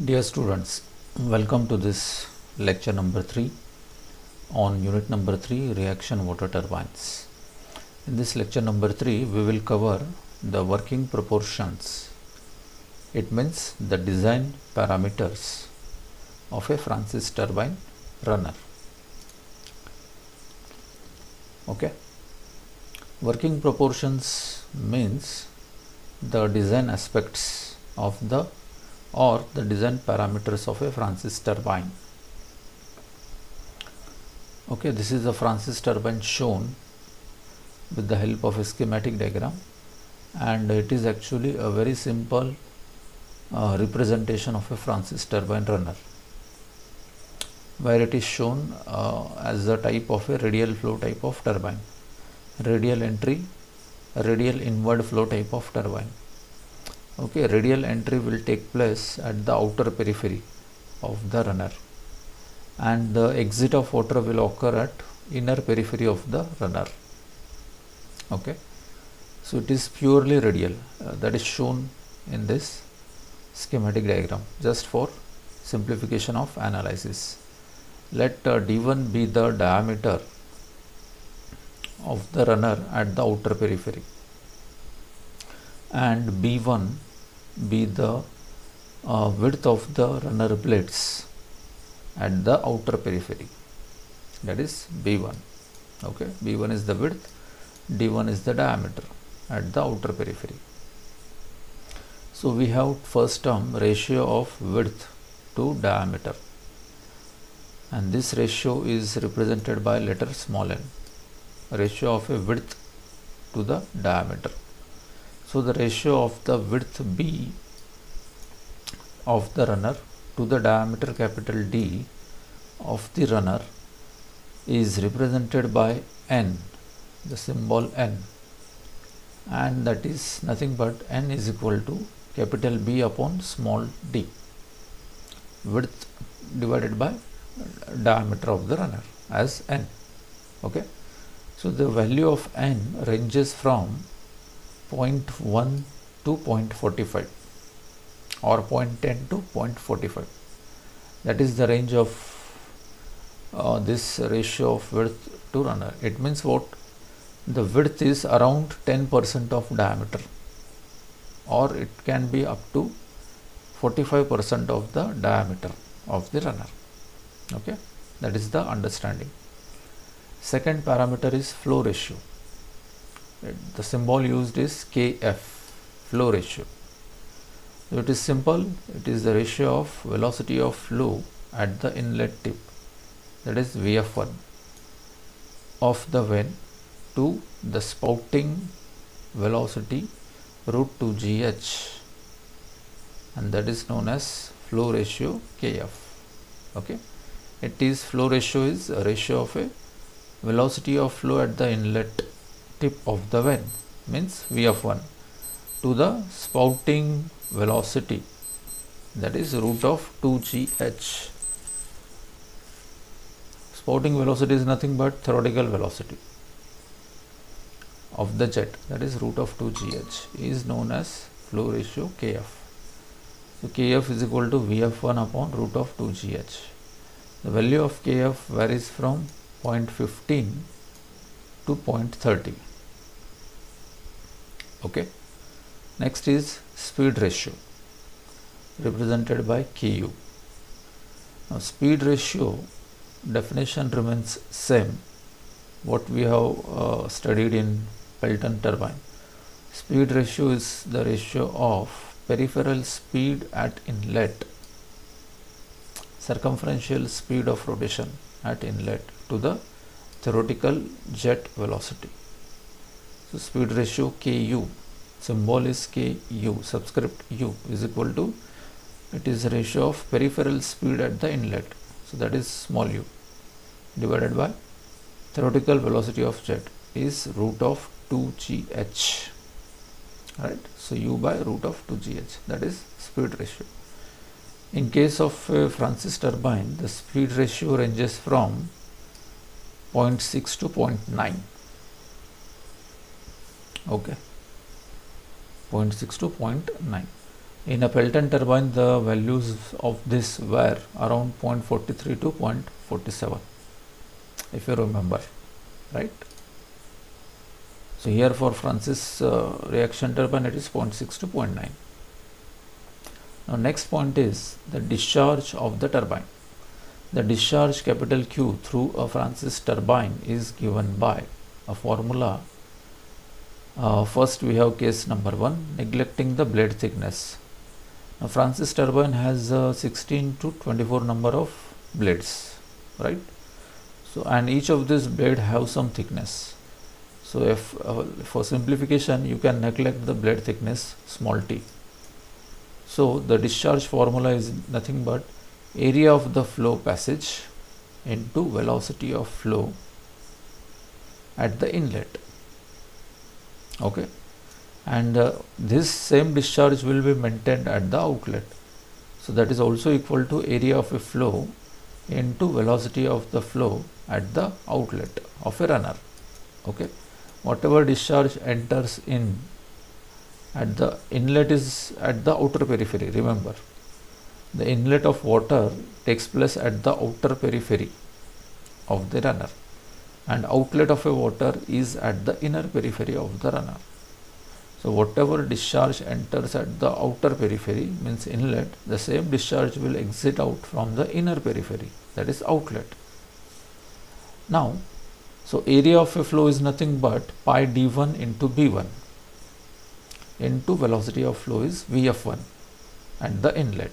Dear students, welcome to this lecture number 3 on unit number 3 reaction water turbines. In this lecture number 3 we will cover the working proportions. It means the design parameters of a Francis turbine runner. Okay. Working proportions means the design aspects of the design parameters of a Francis turbine. Okay, this is a Francis turbine shown with the help of a schematic diagram, and it is actually a very simple representation of a Francis turbine runner, where it is shown as a type of a radial flow type of turbine, radial entry, radial inward flow type of turbine. Okay, radial entry will take place at the outer periphery of the runner, and the exit of water will occur at inner periphery of the runner. Okay, so it is purely radial, that is shown in this schematic diagram just for simplification of analysis. Let D1 be the diameter of the runner at the outer periphery, and B1 be the width of the runner blades at the outer periphery, that is B1. Okay, B1 is the width, D1 is the diameter at the outer periphery. So we have first term ratio of width to diameter, and this ratio is represented by letter small n, ratio of a width to the diameter. So the ratio of the width B of the runner to the diameter capital D of the runner is represented by n, the symbol n, and that is nothing but n is equal to capital B upon small d, width divided by diameter of the runner as n. Okay, so the value of n ranges from 0.1 to 0.45 or 0.10 to 0.45. That is the range of this ratio of width to runner. It means what? The width is around 10% of diameter, or it can be up to 45% of the diameter of the runner. Okay, that is the understanding. Second parameter is flow ratio. The symbol used is Kf, flow ratio. So it is simple, it is the ratio of velocity of flow at the inlet tip, that is Vf1, of the vane to the spouting velocity root 2 gh, and that is known as flow ratio Kf. Okay, it is flow ratio is a ratio of a velocity of flow at the inlet tip of the vane, means Vf1, to the spouting velocity, that is root of 2gh. Spouting velocity is nothing but theoretical velocity of the jet, that is root of 2gh, is known as flow ratio Kf. So Kf is equal to Vf1 upon root of 2gh. The value of Kf varies from 0.15 to 0.30. Okay, next is speed ratio, represented by Ku. Now speed ratio definition remains same what we have studied in Pelton turbine. Speed ratio is the ratio of peripheral speed at inlet, circumferential speed of rotation at inlet, to the theoretical jet velocity. So speed ratio Ku, symbol is Ku, subscript U, is equal to, it is the ratio of peripheral speed at the inlet, so that is small u, divided by theoretical velocity of jet is root of 2gh, right? So u by root of 2gh, that is speed ratio. In case of a Francis turbine, the speed ratio ranges from 0.6 to 0.9. Okay, 0.6 to 0.9. In a Pelton turbine, the values of this were around 0.43 to 0.47, if you remember, right? So here for Francis reaction turbine, it is 0.6 to 0.9. Now next point is the discharge of the turbine. The discharge capital Q through a Francis turbine is given by a formula. First we have case number 1, neglecting the blade thickness. Now Francis turbine has 16 to 24 number of blades, right? So and each of these blade have some thickness. So if for simplification you can neglect the blade thickness small t. So the discharge formula is nothing but area of the flow passage into velocity of flow at the inlet. Okay, and this same discharge will be maintained at the outlet. So that is also equal to area of a flow into velocity of the flow at the outlet of a runner. Okay, whatever discharge enters in at the inlet is at the outer periphery. Remember, the inlet of water takes place at the outer periphery of the runner, and outlet of a water is at the inner periphery of the runner. So whatever discharge enters at the outer periphery, means inlet, the same discharge will exit out from the inner periphery, that is outlet. Now, so area of a flow is nothing but pi d1 into b1 into velocity of flow is vf1 at the inlet.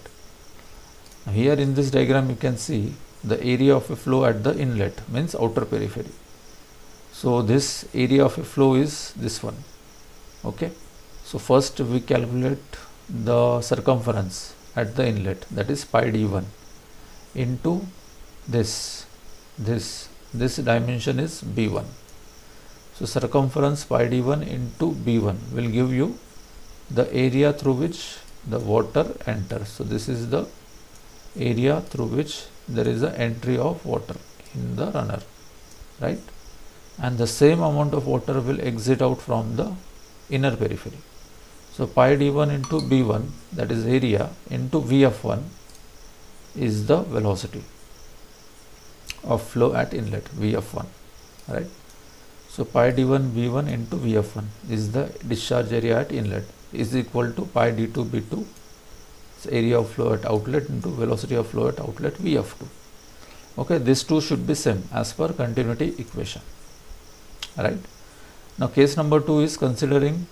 Now here in this diagram you can see the area of a flow at the inlet, means outer periphery. So this area of a flow is this one. Okay, so first we calculate the circumference at the inlet, that is pi d1 into this dimension is b1. So circumference pi d1 into b1 will give you the area through which the water enters. So this is the area through which there is an entry of water in the runner, right? And the same amount of water will exit out from the inner periphery. So pi d1 into b1, that is area, into vf1 is the velocity of flow at inlet, vf1, right? So pi d1 b1 into vf1 is the discharge area at inlet, is equal to pi d2 b2, so area of flow at outlet, into velocity of flow at outlet vf2. Okay, these two should be same as per continuity equation, right? Now case number 2 is considering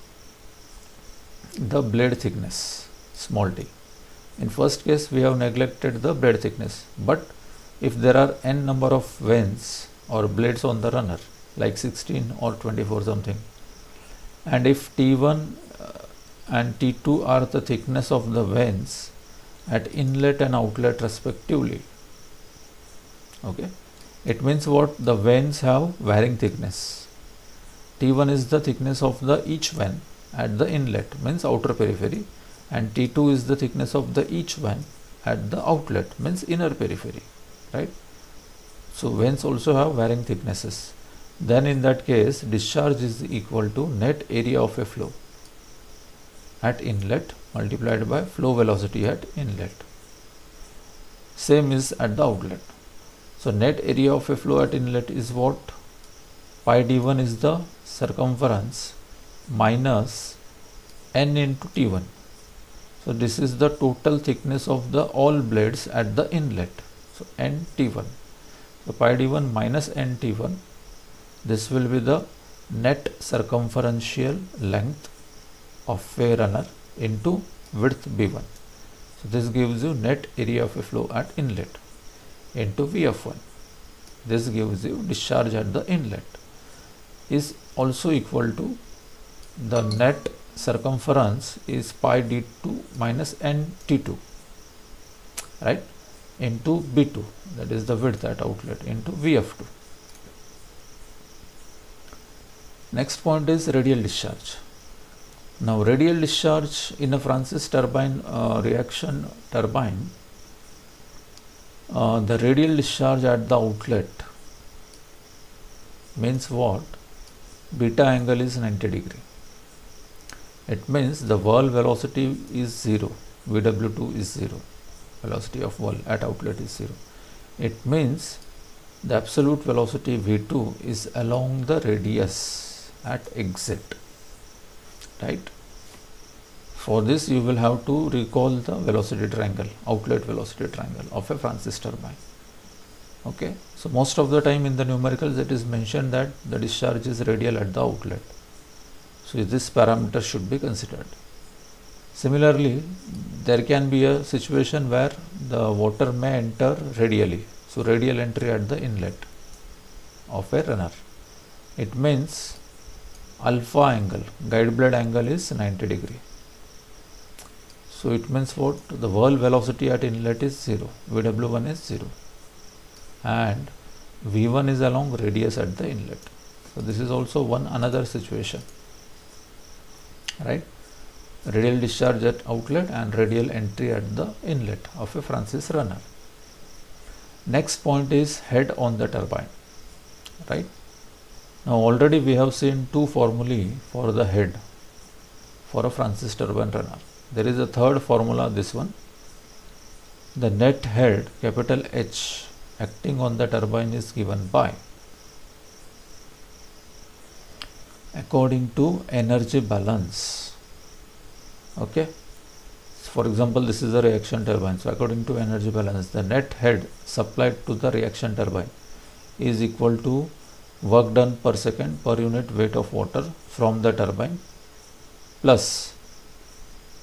the blade thickness, small t. In first case we have neglected the blade thickness, but if there are n number of vanes or blades on the runner, like 16 or 24 something, and if T1 and T2 are the thickness of the vanes at inlet and outlet respectively, okay, it means what? The vanes have varying thickness. T1 is the thickness of the each vane at the inlet, means outer periphery, and T2 is the thickness of the each vane at the outlet, means inner periphery, right? So vanes also have varying thicknesses. Then in that case discharge is equal to net area of a flow at inlet multiplied by flow velocity at inlet. Same is at the outlet. So net area of a flow at inlet is what? Pi d1 is the circumference minus n into T1. So this is the total thickness of the all blades at the inlet. So n T1. So pi d1 minus n T1. This will be the net circumferential length of a runner into width b1. So this gives you net area of a flow at inlet into vf1. This gives you discharge at the inlet is also equal to the net circumference is pi d2 minus n T2, right, into b2, that is the width at outlet, into vf2. Next point is radial discharge. Now radial discharge in a Francis turbine reaction turbine, the radial discharge at the outlet means what? Beta angle is 90 degree. It means the whirl velocity is 0, VW2 is 0. Velocity of valve at outlet is 0. It means the absolute velocity V2 is along the radius at exit, right? For this you will have to recall the velocity triangle, outlet velocity triangle of a Francis turbine. Okay, so most of the time in the numericals it is mentioned that the discharge is radial at the outlet. So this parameter should be considered. Similarly, there can be a situation where the water may enter radially. So radial entry at the inlet of a runner. It means alpha angle, guide blade angle is 90 degree. So it means what? The valve velocity at inlet is 0, VW1 is 0, and V1 is along radius at the inlet. So this is also another situation, right? Radial discharge at outlet and radial entry at the inlet of a Francis runner. Next point is head on the turbine, right? Now already we have seen two formulae for the head for a Francis turbine runner. There is a third formula, this one. The net head, capital H, acting on the turbine is given by, according to energy balance. Okay. For example, this is a reaction turbine. So according to energy balance, the net head supplied to the reaction turbine is equal to work done per second per unit weight of water from the turbine plus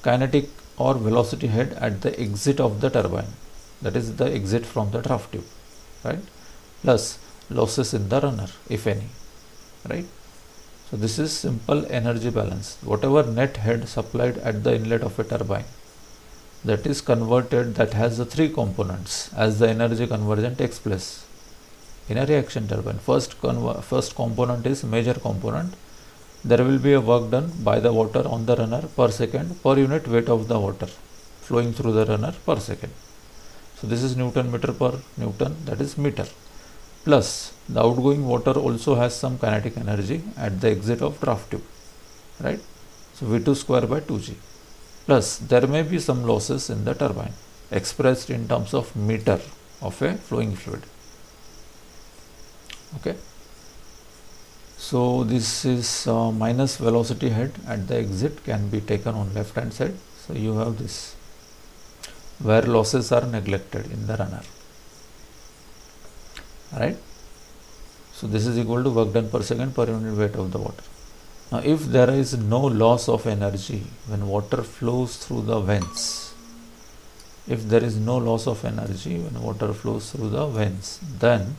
kinetic or velocity head at the exit of the turbine, that is the exit from the draft tube, right, plus losses in the runner, if any, right. So this is simple energy balance. Whatever net head supplied at the inlet of a turbine, that is converted, that has the three components as the energy conversion takes place in a reaction turbine. First component is major component. There will be a work done by the water on the runner per second per unit weight of the water flowing through the runner per second. So this is Newton meter per Newton, that is meter, plus the outgoing water also has some kinetic energy at the exit of draft tube, right. So V2 square by 2G, plus there may be some losses in the turbine expressed in terms of meter of a flowing fluid. Okay. So this is minus velocity head at the exit can be taken on left hand side. So you have this where losses are neglected in the runner, right. So this is equal to work done per second per unit weight of the water. Now if there is no loss of energy when water flows through the vents, if there is no loss of energy when water flows through the vents, then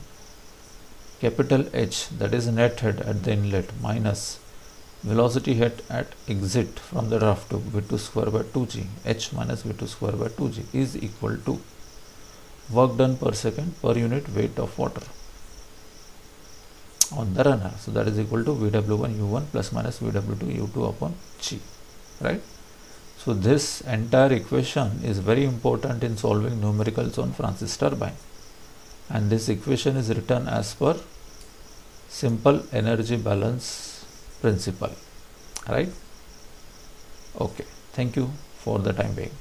capital H, that is net head at the inlet, minus velocity head at exit from the draft tube, V2 square by 2G, H minus V2 square by 2G is equal to work done per second per unit weight of water on the runner. So that is equal to VW1 U1 plus minus VW2 U2 upon G, right. So this entire equation is very important in solving numericals on Francis turbine, and this equation is written as per simple energy balance principle, right. Okay, thank you for the time being.